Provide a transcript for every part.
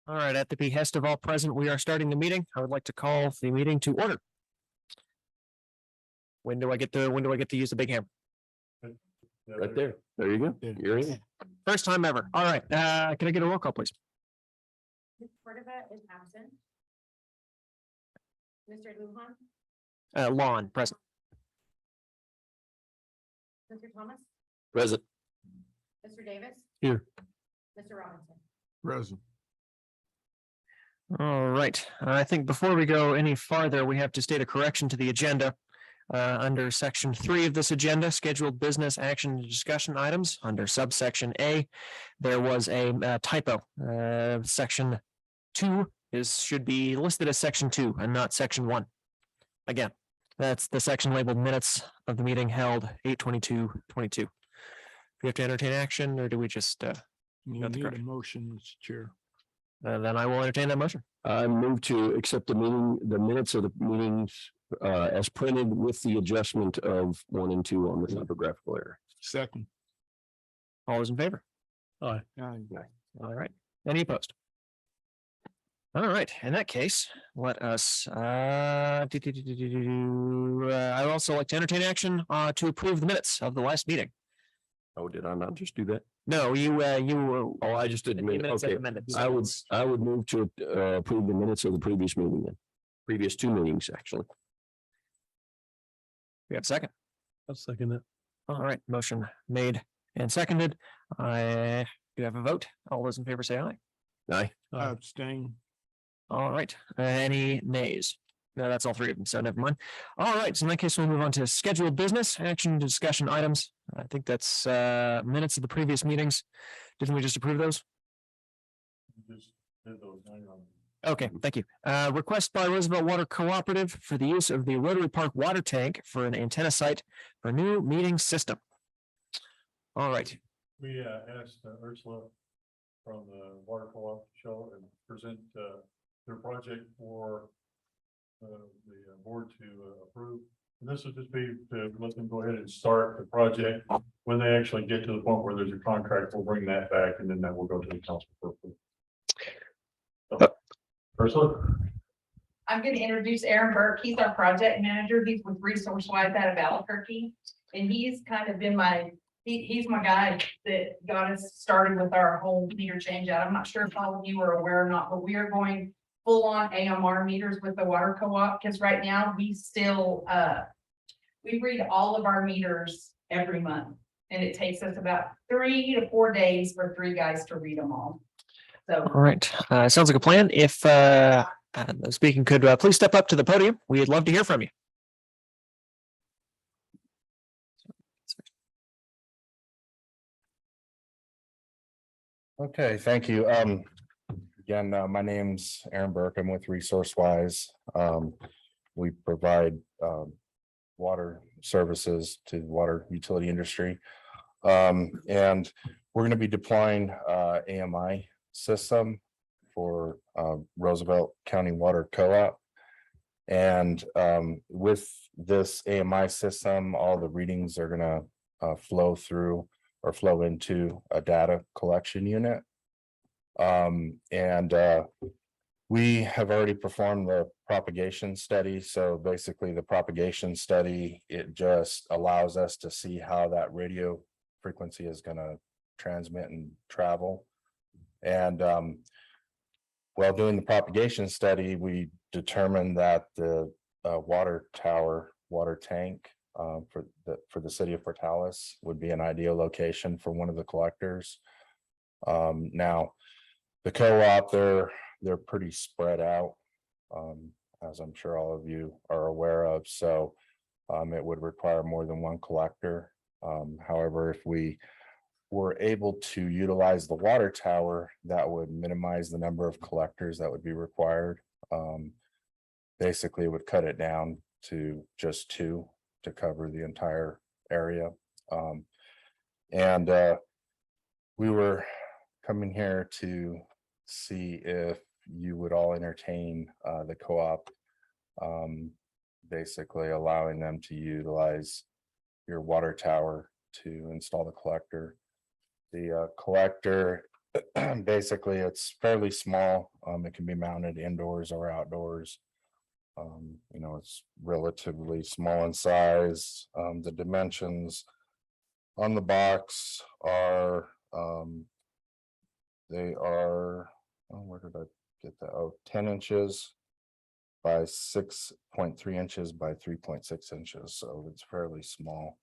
All right, at the behest of all present, we are starting the meeting. I would like to call the meeting to order. When do I get to use the big hammer? Right there. There you go. You're in. First time ever. All right, can I get a roll call, please? Ms. Cordova is absent. Mr. Lujan, Lon, present. Mr. Thomas, Present. Mr. Davis. Here. Mr. Robinson. Present. All right, I think before we go any farther, we have to state a correction to the agenda. Under section 3 of this agenda, scheduled business action and discussion items, under subsection A, there was a typo. Section 2 should be listed as section 2 and not section 1. Again, that's the section labeled minutes of the meeting held 8/22/22. We have to entertain action, or do we just? You Got the need a correction. motion, Mr. Chair. Then I will entertain that motion. I move to accept the minutes of the meetings as printed with the adjustment of 1 and 2 on the typographical error. Second. All those in favor? Aye. All right. Any opposed? All right. In that case, let us. I would also like to entertain action to approve the minutes of the last meeting. Oh, did I not just do that? No, you. Oh, I just didn't. Minutes as Okay, amended. I would move to approve the minutes of the previous meeting then. Previous 2 meetings, actually. We have a second. I'll second it. All right. Motion made and seconded. I do have a vote. All those in favor say aye. Aye. Abstain. All right. Any nays? No, that's all 3 of them. So never mind. All right. So in that case, we'll move on to scheduled business, action, discussion items. I think that's minutes of the previous meetings. Didn't we just approve those? Okay, thank you. Request by Roosevelt Water Cooperative for the use of the Rotary Park water tank for an Antennasite for new meeting system. All right. We asked Ursula from the water co-op to show and present their project for the board to approve. And this would just be to let them go ahead and start the project. When they actually get to the point where there's a contract, we'll bring that back and then that will go to the council for approval. So, Ursula? I'm going to introduce Aaron Burke. He's our project manager. He's with Resource Wise out of Albuquerque. And he's kind of been he's my guy that got us started with our whole meter change out. I'm not sure if all of you are aware or not, but we are going full on AMR meters with the water co-op, because right now we still we read all of our meters every month, and it takes us about 3 to 4 days for 3 guys to read them all. So All right. Sounds like a plan. If the speaking could please step up to the podium. We'd love to hear from you. Okay, thank you. Again, my name's Aaron Burke. I'm with Resource Wise. We provide water services to the water utility industry. And we're going to be deploying AMI system for Roosevelt County Water Co-op. And with this AMI system, all the readings are going to flow through or flow into a data collection unit. We have already performed the propagation study. So basically the propagation study, it just allows us to see how that radio frequency is going to transmit and travel. And while doing the propagation study, we determined that the water tank for the city of Portales would be an ideal location for one of the collectors. Now, the co-op, they're pretty spread out, as I'm sure all of you are aware of. So it would require more than one collector. However, if we were able to utilize the water tower, that would minimize the number of collectors that would be required. Basically, it would cut it down to just 2 to cover the entire area. We were coming here to see if you would all entertain the co-op, basically allowing them to utilize your water tower to install the collector. The collector basically it's fairly small. It can be mounted indoors or outdoors. It's relatively small in size. The dimensions on the box are, they are, where did I get that? Oh, 10 inches by 6.3 inches by 3.6 inches. So it's fairly small.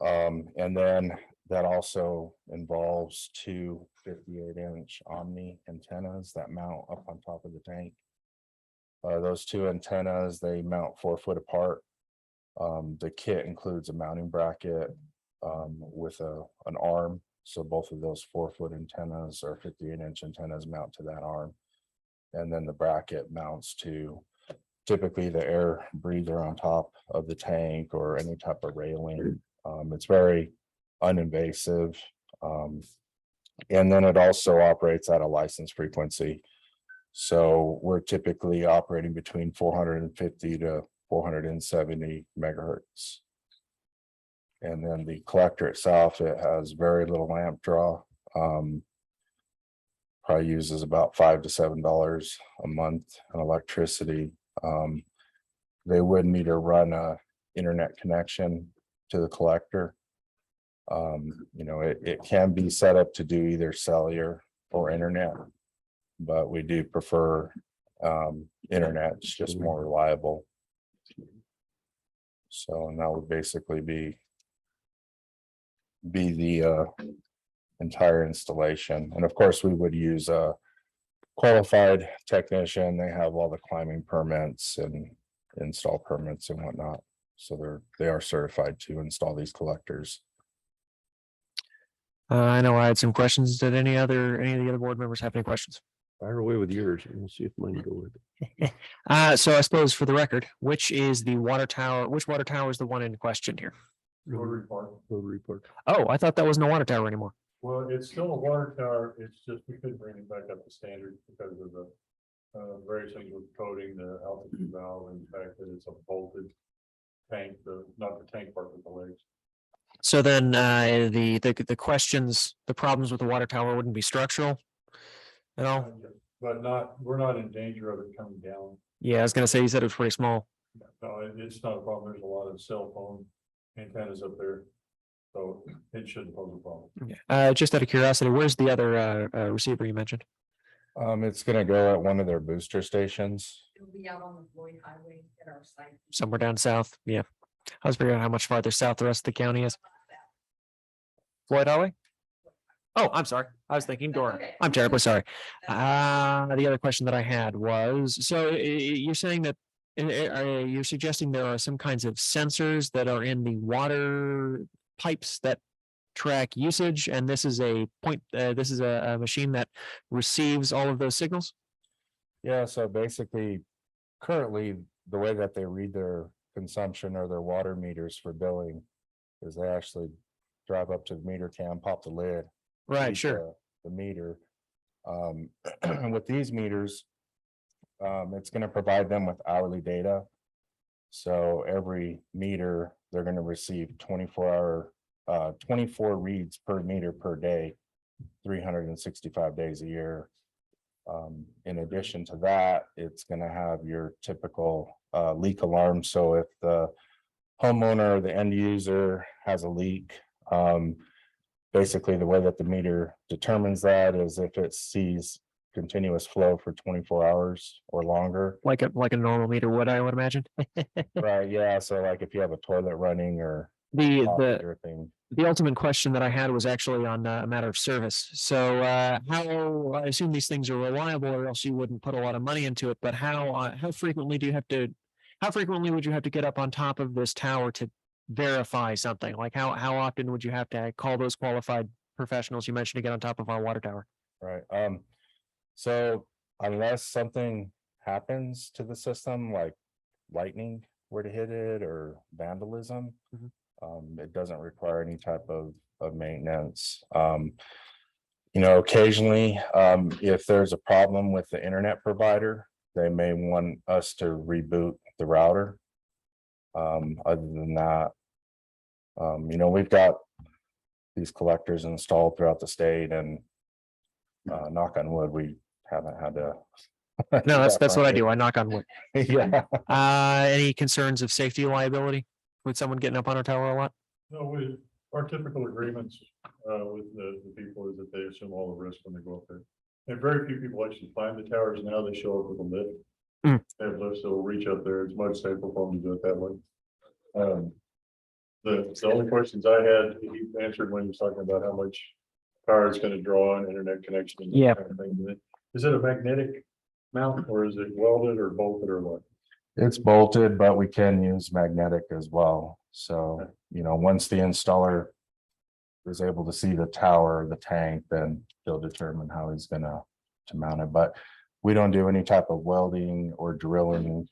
And then that also involves two 58-inch Omni antennas that mount up on top of the tank. Those two antennas, they mount 4 foot apart. The kit includes a mounting bracket with an arm. So both of those 4 foot antennas or 58-inch antennas mount to that arm. And then the bracket mounts to typically the air breather on top of the tank or any type of railing. It's very uninvasive. And then it also operates at a licensed frequency. So we're typically operating between 450 to 470 megahertz. And then the collector itself, it has very little amp draw. Probably uses about $5 to $7 a month in electricity. They would need to run a internet connection to the collector. It can be set up to do either cellular or internet, but we do prefer internet. It's just more reliable. So, and that would basically be the entire installation. And of course, we would use a qualified technician. They have all the climbing permits and install permits and whatnot. So they are certified to install these collectors. I know I had some questions. Did any of the other board members have any questions? Fire away with yours and we'll see if mine go with it. So I suppose for the record, which water tower is the one in question here? Rotary Park. Rotary Park. Oh, I thought that wasn't a water tower anymore. Well, it's still a water tower. It's just, we couldn't bring it back up to standard because of the various things with coating, the altitude valve, and the fact that it's a bolted tank, not the tank part, but the legs. So then the questions, the problems with the water tower wouldn't be structural at all? But we're not in danger of it coming down. Yeah, I was gonna say, you said it was pretty small. No, it's not a problem. There's a lot of cell phone antennas up there. So it shouldn't pose a problem. Just out of curiosity, where's the other receiver you mentioned? It's gonna go at one of their booster stations. It'll be out on the Floyd Highway at our site. Somewhere down south. Yeah. I was figuring out how much farther south the rest of the county is. Floyd Highway? Oh, I'm sorry. I was thinking Dora. Okay. I'm terribly sorry. The other question that I had was, so you're saying that you're suggesting there are some kinds of sensors that are in the water pipes that track usage, and this is a machine that receives all of those signals? Yeah, so basically, currently, the way that they read their consumption or their water meters for billing is they actually drive up to the meter can, pop the lid. Right, read sure. The meter. With these meters, it's going to provide them with hourly data. So every meter, they're going to receive 24 reads per meter per day, 365 days a year. In addition to that, it's going to have your typical leak alarm. So if the homeowner or the end user has a leak, basically the way that the meter determines that is if it sees continuous flow for 24 hours or longer. Like a normal meter would, I would imagine. Right, yeah, so like if you have a toilet running or The thing. the ultimate question that I had was actually on a matter of service. So how, I assume these things are reliable, or else you wouldn't put a lot of money into it, but how frequently would you have to get up on top of this tower to verify something? Like how often would you have to call those qualified professionals you mentioned to get on top of our water tower? Right, so unless something happens to the system, like lightning were to hit it or vandalism, it doesn't require any type of maintenance. Occasionally, if there's a problem with the internet provider, they may want us to reboot the router. Other than that, we've got these collectors installed throughout the state, and knock on wood, we haven't had to. No, that's what I do. I knock on wood. Yeah, Any concerns of safety liability with someone getting up on our tower a lot? No, our typical agreements, with the people is that they assume all the risk when they go up there. And very few people actually climb the towers now, they show up with a lift. Mm. They have lifts that will reach up there, it's much safer for them to do it that way. The only questions I had, he answered when he was talking about how much power it's gonna draw and internet connection. And that Yeah. kind of thing. Is it a magnetic mount or is it welded or bolted or what? it's bolted, but we can use magnetic as well. So, once the installer is able to see the tower, the tank, then he'll determine how he's gonna to mount it. But we don't do any type of welding or drilling.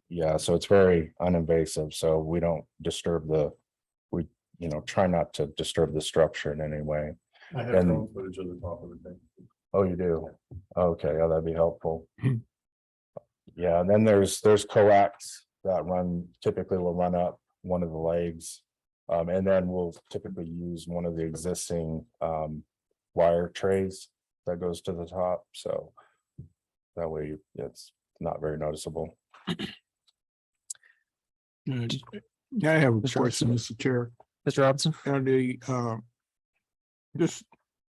Yeah, so it's very uninvasive. So we don't disturb we try not to disturb the structure in any way. I have And- drone footage of the top of the thing. Oh, you do? Okay, yeah, that'd be helpful. Yeah, and then there's coax that typically will run up one of the legs. And then we'll typically use one of the existing wire trays that goes to the top, so that way it's not very noticeable. I have a Mr. question, Mr. Chair. Mr. Robinson?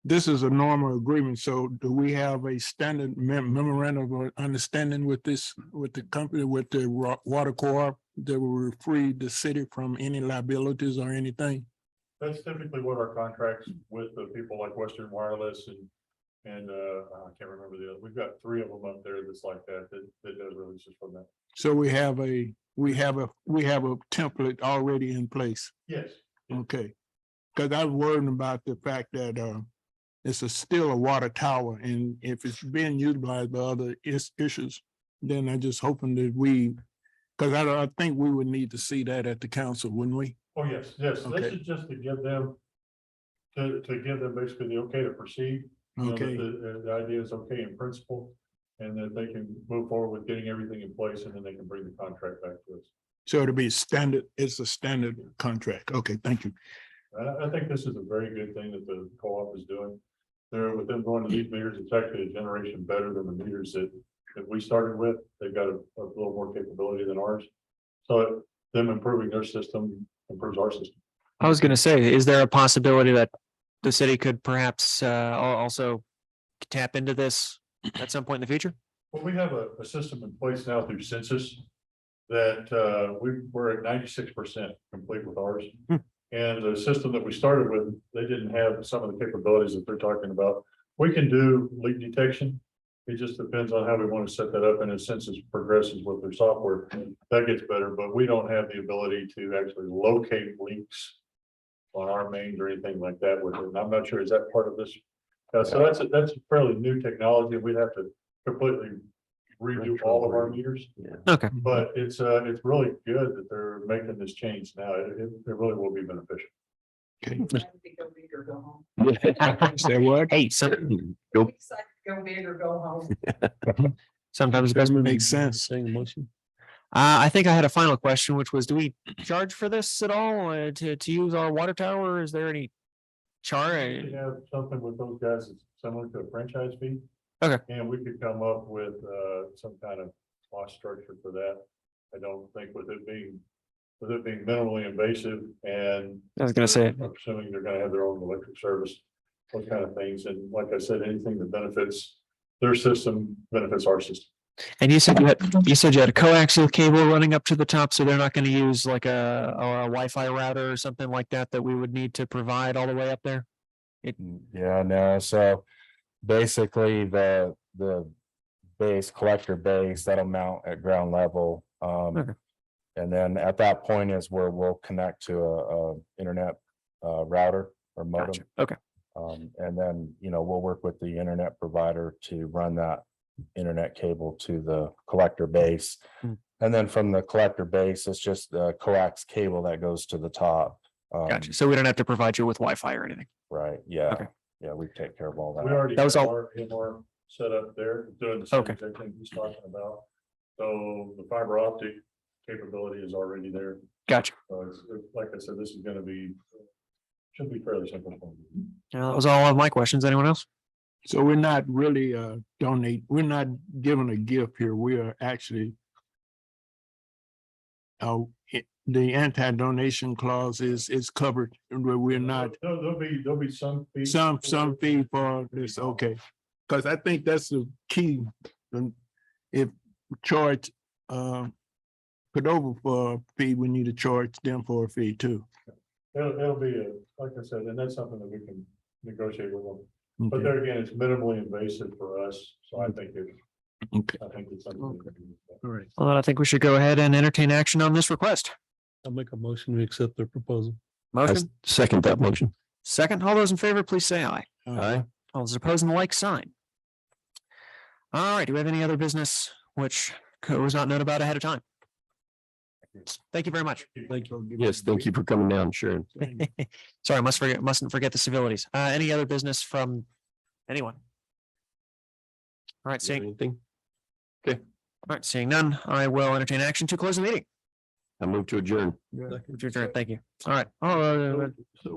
This is a normal agreement, so do we have a standard memorandum of understanding with the company, with the water co-op that will free the city from any liabilities or anything? That's typically what our contracts with the people like Western Wireless and I can't remember the other, we've got 3 of them up there that's like that does releases from that. So we have a template already in place. Yes. Okay. Cause I was worried about the fact that it's still a water tower, and if it's being utilized by other issues, then I just hoping that cause I think we would need to see that at the council, wouldn't we? Oh, yes, yes. This Okay. is just to give them to give them basically the okay to proceed. You know, that Okay, The idea is okay in principle, and that they can move forward with getting everything in place, and then they can bring the contract back to us. so it'll be standard, it's a standard contract. Okay, thank you. I think this is a very good thing that the co-op is doing. With them going to these meters, it's actually a generation better than the meters that we started with. They've got a little more capability than ours. So them improving their system improves our system. I was gonna say, is there a possibility that the city could perhaps also tap into this at some point in the future? Well, we have a system in place now through census that we're at 96% complete with ours. And the system that we started with, they didn't have some of the capabilities that they're talking about. We can do leak detection. It just depends on how we want to set that up, and as census progresses with their software, that gets better, but we don't have the ability to actually locate leaks on our mains or anything like that with it. And I'm not sure, is that part of this? So that's a fairly new technology. We'd have to completely redo all of our meters. Okay. But it's really good that they're making this change now. It really will be beneficial. Okay. Go big or go home. Say what? Hey, Go big or go home. sometimes it doesn't make. Makes sense. Saying motion. I think I had a final question, which was, do we charge for this at all to use our water tower? Is there any charge? We have something with those guys that's similar to a franchise fee. Okay. And we could come up with some kind of cost structure for that. I don't think with it being minimally invasive, and I was gonna say, I'm assuming they're gonna have their own electric service, those kind of things. And like I said, anything that benefits their system benefits our system. and you said you had a coaxial cable running up to the top, so they're not gonna use like a Wi-Fi router or something like that we would need to provide all the way up there? Yeah, no, so basically the collector base that'll mount at ground level. Okay. And then at that point is where we'll connect to a internet router or modem. Gotcha. Okay. And then, we'll work with the internet provider to run that internet cable to the collector base. And then from the collector base, it's just the coax cable that goes to the top. Gotcha. So we don't have to provide you with Wi-Fi or anything. Right, yeah. Okay. Yeah, we take care of all We that. already That was have all- our MR set up there, doing the same Okay. exact thing he's talking about. So the fiber optic capability is already there. Gotcha. So it's like I said, this is gonna be, should be fairly simple. That was all of my questions. Anyone else? So we're not really we're not giving a gift here. We are actually the anti-donation clause is covered, where we're not There'll be some. fee some for- fee for this, okay. Cause I think that's the key. If charge Cordova for a fee, we need to charge them for a fee too. It'll be like I said, and that's something that we can negotiate with them. But Okay. there again, it's minimally invasive for us, so I think Okay. it's something. we can do. All right. Well, then I think we should go ahead and entertain action on this request. I'll make a motion to accept their proposal. I Motion, second that motion. second, all those in favor, please say aye. Aye. All those opposed and the like sign. All right, do we have any other business which was not known about ahead of time? Thank you very much. Thank you. Yes, thank you for coming down, Sharon. Sorry, mustn't forget the civilities. Any other business from anyone? All right, seeing, Anything? all right, seeing none, I will entertain action to close the meeting. I move to adjourn. Thank you. All right. So